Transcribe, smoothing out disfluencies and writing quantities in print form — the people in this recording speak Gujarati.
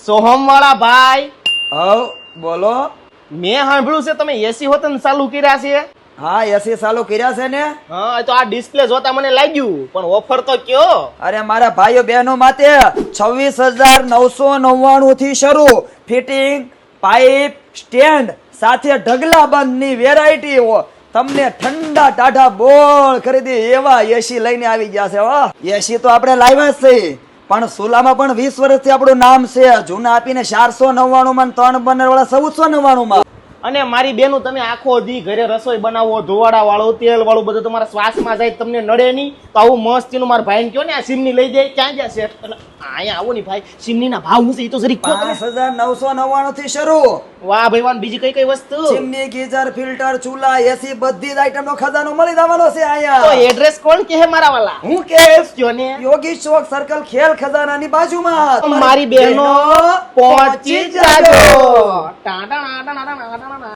સોહમ વાળા ભાઈ, હવ બોલો. મેં સાંભળ્યું છે તમે એસી હોતન ચાલુ કર્યા છે. હા એસી ચાલુ કર્યા છે ને. હા તો આ ડિસ્પ્લે જોતા મને લાગ્યું, પણ ઓફર તો કયો? અરે મારા ભાઈઓ બહેનો માટે 26,999 થી શરૂ. ફિટિંગ, પાઇપ, સ્ટેન્ડ સાથે ઢગલા બંધ ની વેરાયટી તમને ઠંડા ટાઢા બોળ ખરીદી એવા એસી લઈને આવી ગયા છે. હો એસી તો આપણે લાવ્યા જ છે, પણ સુલામાં પણ 20 વર્ષથી આપણું નામ છે. જૂના આપીને 499 માં 3 બર્નર વાળા 1499 માં. અને મારી બેનું તમે આખો દી ઘરે રસોઈ બનાવો, ધોવાડા વાળું, તેલ વાળું બધું તમારા શ્વાસમાં જાય, તમને નડે નહીં. તો આવું મસ્તીનું મારા ભાઈને કયો ને આ સિમની લઈ જાય. ક્યાં ગયા છે? અહીંયા આવો ને ભાઈ, સિમની ના ભાવ હું છે એ તો જરી કહો તમે. 5,999 થી શરૂ. વાહ ભાઈ વાહ, બીજી કઈ કઈ વસ્તુ? ચીમની, ગીઝર, ફિલ્ટર, ચૂલા, એસી બધી જ આઈટમ નો ખજાનો મળી જવાનો છે તો અહીંયા. એડ્રેસ કોણ કે હે મારા વાલા? હું કહેશ કયો ને. યોગી ચોક સર્કલ ખેલ ખજાનાની બાજુમાં. મારી બહેનો પહોંચી જાજો. ટાટા ટાટા ટાટા ટાટા.